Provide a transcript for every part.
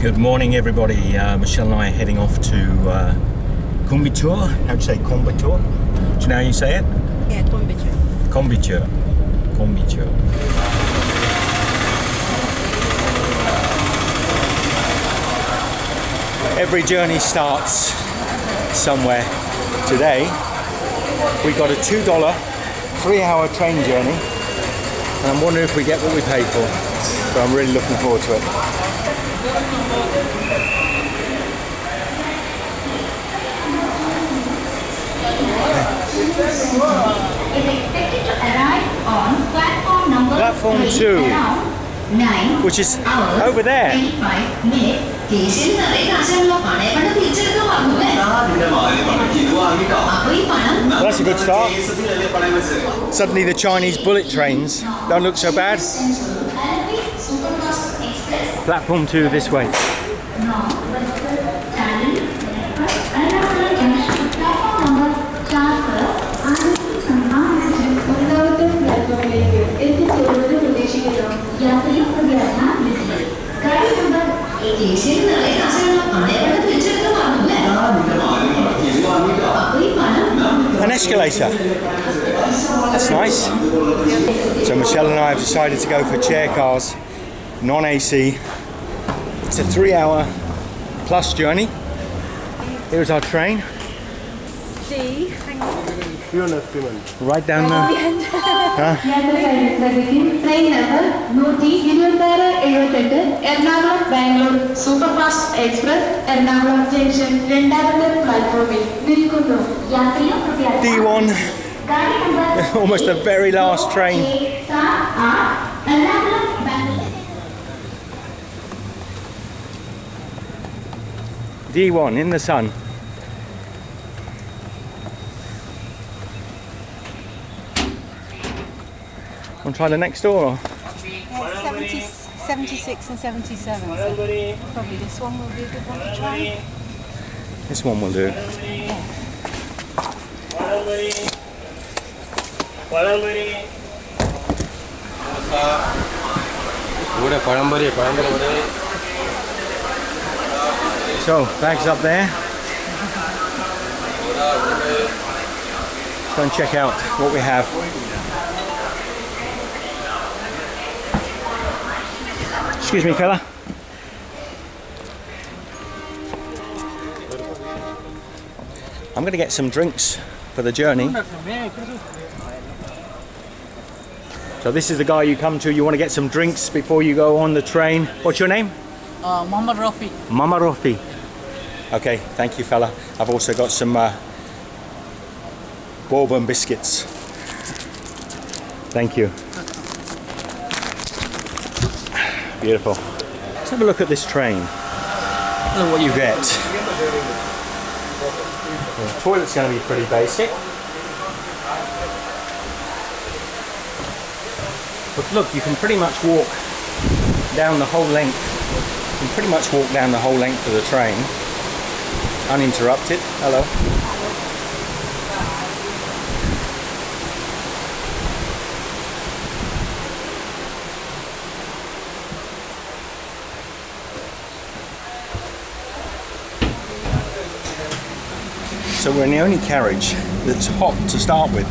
Good morning, everybody. Michelle and I are heading off to Coimbatore. How do you say Coimbatore? Do you know how you say it? Yeah, Coimbatore. Coimbatore. Coimbatore. Every journey starts somewhere. Today, we got a $2 3-hour train journey, and I'm wondering if we get what we pay for. So I'm really looking forward to it. Is expected to arrive on platform 2, which is over there. 25 minutes. Well, that's a good start. Suddenly the Chinese bullet trains don't look so bad. Platform 2 this way. An escalator. That's nice. So Michelle and I have decided to go for chair cars, non-AC. It's a 3-hour plus journey. Here's our train. Right down there. Train number 128 Ernakulam Bangalore Superfast Express Ernakulam Junction 2nd platform D1. Almost the very last train. D1 in the sun. Want to try the next door? Or? Yeah, 76 and 77. So probably this one will be a good one to try. This one will do. So, bags up there. Go and check out what we have. Excuse me, fella. I'm going to get some drinks for the journey. So this is the guy you come to. You want to get some drinks before you go on the train. What's your name? Mama Rafi. Mama Rafi. Okay, thank you, fella. I've also got some bourbon biscuits. Thank you. Beautiful. Let's have a look at this train. Look what you get. The toilet's going to be pretty basic. But look, you can pretty much walk down the whole length. You can pretty much walk down the whole length of the train uninterrupted. Hello. So we're in the only carriage that's hot to start with,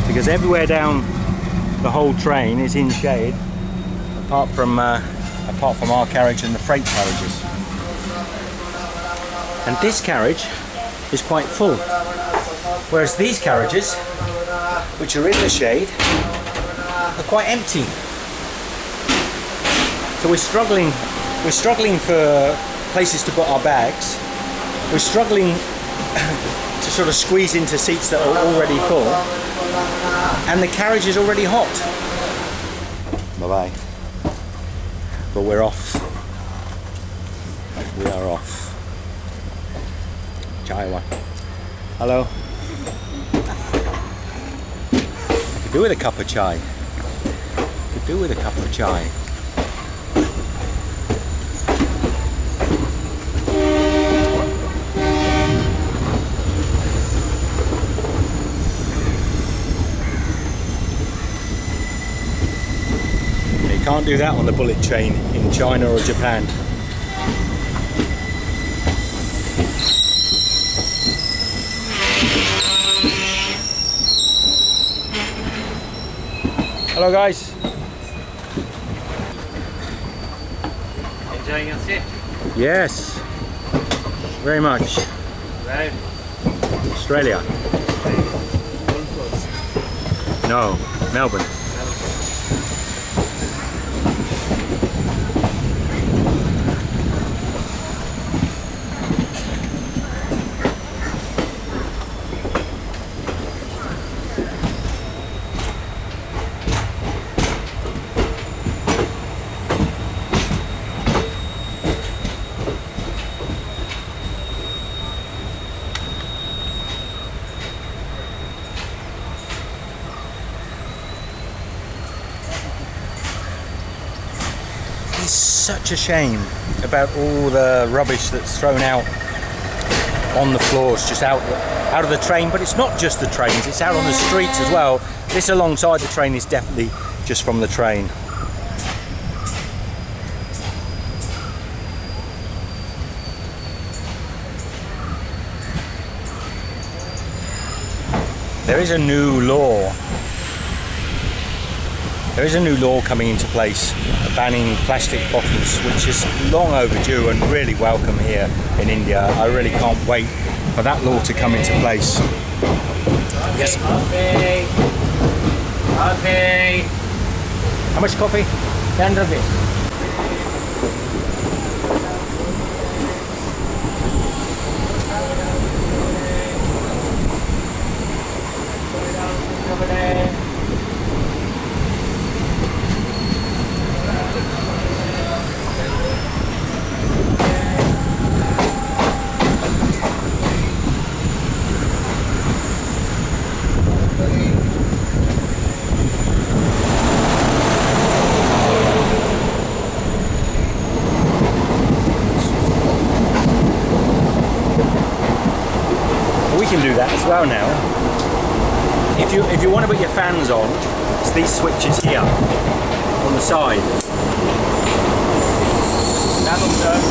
because everywhere down the whole train is in shade, apart from our carriage and the freight carriages. And this carriage is quite full, whereas these carriages, which are in the shade, are quite empty. So we're struggling for places to put our bags. We're struggling to sort of squeeze into seats that are already full, and the carriage is already hot. Bye-bye. But we're off. We are off. Chaiwa. Hello. Could do with a cup of chai. Could do with a cup of chai. You can't do that on the bullet train in China or Japan. Hello guys. Enjoying your stay? Yes. Very much. Right. Australia. No, Melbourne. It's such a shame about all the rubbish that's thrown out on the floors, just out of the train. But it's not just the trains, it's out on the streets as well. This alongside the train is definitely just from the train. There is a new law. There is a new law coming into place banning plastic bottles, which is long overdue and really welcome here in India. I really can't wait for that law to come into place. Yes. Coffee. Coffee. How much coffee? 10 rupees. We can do that as well now. If you want to put your fans on, it's these switches here on the side. That'll turn.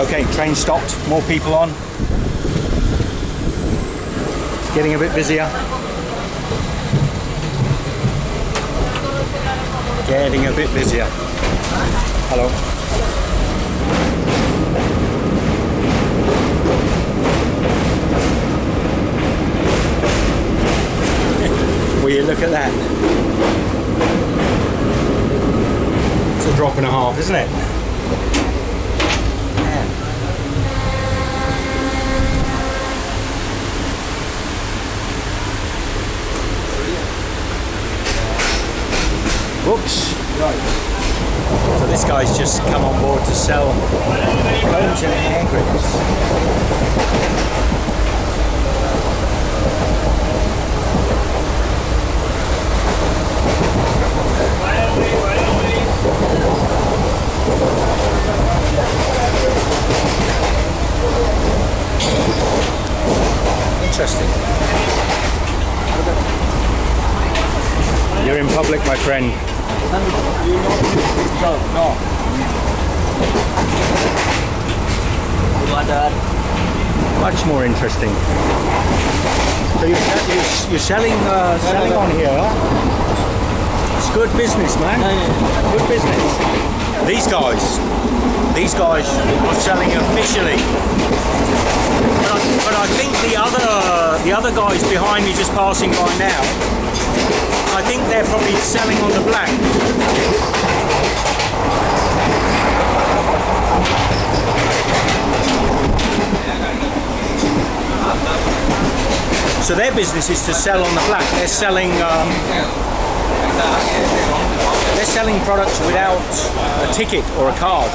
Okay, train stopped, more people on. Getting a bit busier. Getting a bit busier. Hello. Will you look at that? It's a drop and a half, isn't it? Whoops. So this guy's just come on board to sell cones and hair grips. Interesting. You're in public, my friend. No. Much more interesting. So you're selling on here, huh? It's good business, man. Good business. These guys are selling officially. But I think the other guys behind me just passing by now, I think they're probably selling on the black. So their business is to sell on the black. They're selling products without a ticket or a card.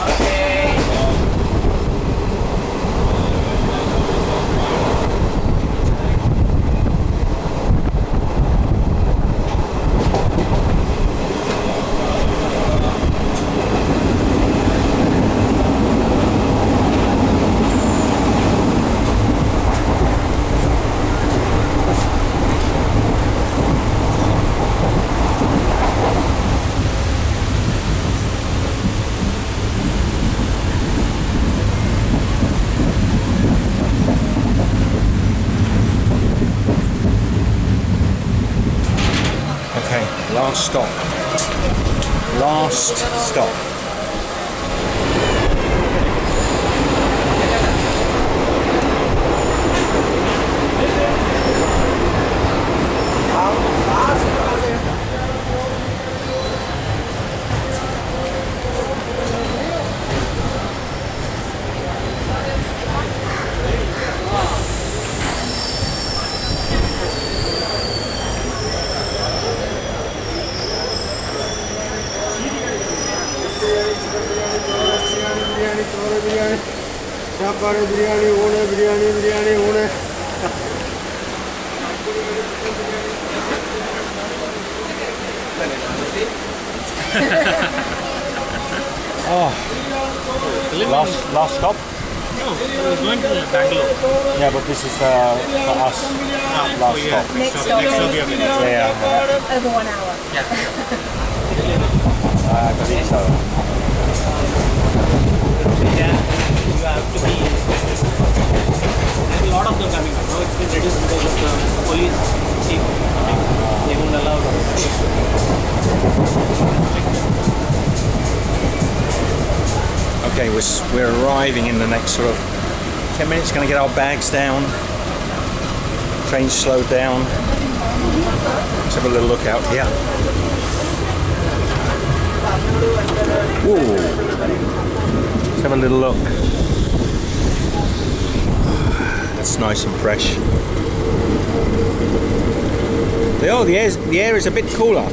stop. Last stop. Last stop? No, we're going to Bangalore. Yeah, but this is for us. Last stop. Next stop. Yeah. Over 1 hour. I believe so. Yeah, you have to be. There's a lot of them coming up. Now it's been reduced because of the police chief. They won't allow them. Okay, we're arriving in the next sort of 10 minutes. Going to get our bags down. Train slowed down. Let's have a little look out here. Ooh. Let's have a little look. That's nice and fresh. The air is a bit cooler.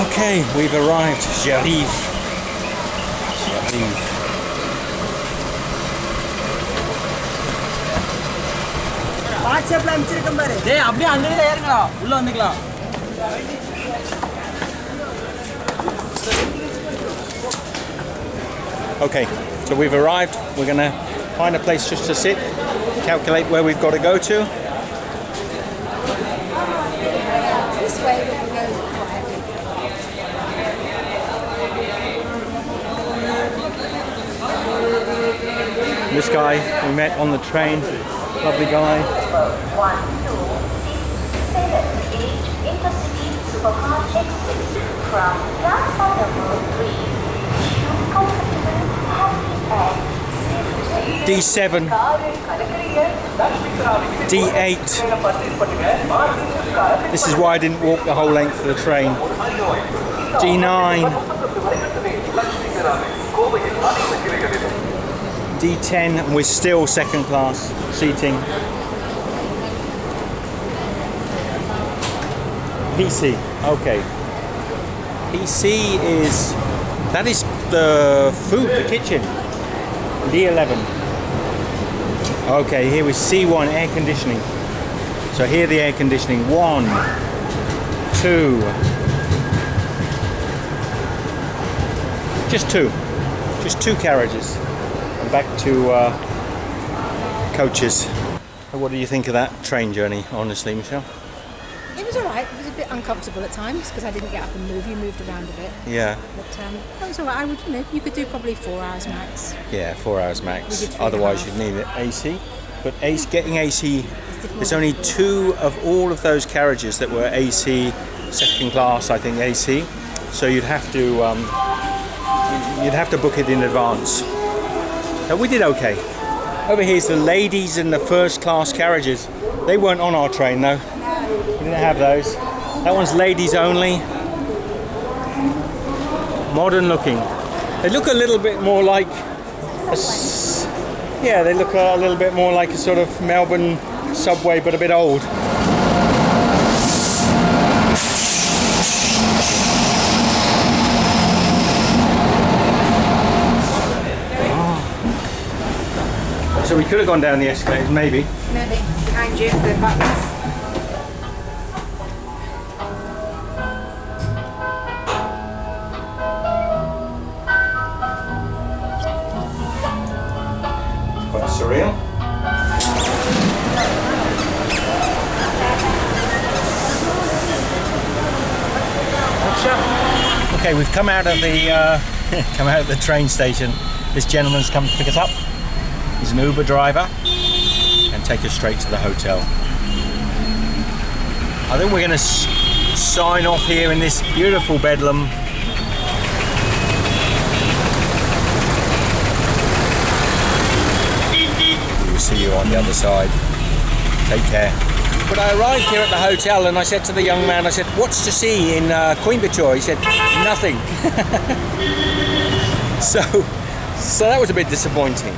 Okay, we've arrived. J'arrive. Okay, so we've arrived. We're going to find a place just to sit, calculate where we've got to go to. This way we can go quietly. This guy we met on the train, lovely guy. 127 intercity superfast express from platform number 3. Comfortable, happy and D7, D8. This is why I didn't walk the whole length of the train. D9, D10, and we're still second class seating. PC, okay. PC that is the food, the kitchen. D11. Okay, here we C1, air conditioning. So here the air conditioning. 1, 2. Just two carriages. And back to coaches. What do you think of that train journey, honestly, Michelle? It was alright. It was a bit uncomfortable at times because I didn't get up and move. You moved around a bit. Yeah. But it was alright. You could do probably 4 hours max. Yeah, 4 hours max. We did 3.5. Otherwise you'd need it AC. But getting AC, there's only 2 of all of those carriages that were AC, second class, I think AC. So you'd have to book it in advance. But we did okay. Over here's the ladies in the first class carriages. They weren't on our train though. We didn't have those. That one's ladies only. Modern looking. They look a little bit more like they look a little bit more like a sort of Melbourne subway, but a bit old. So we could have gone down the escalators, maybe. Maybe. Behind you, the buttons. Quite surreal. Okay, we've come out of the train station. This gentleman's come to pick us up. He's an Uber driver and take us straight to the hotel. I think we're going to sign off here in this beautiful Bedlam. We'll see you on the other side. Take care. But I arrived here at the hotel and I said to the young man, I said, what's to see in Coimbatore? He said, nothing. So that was a bit disappointing.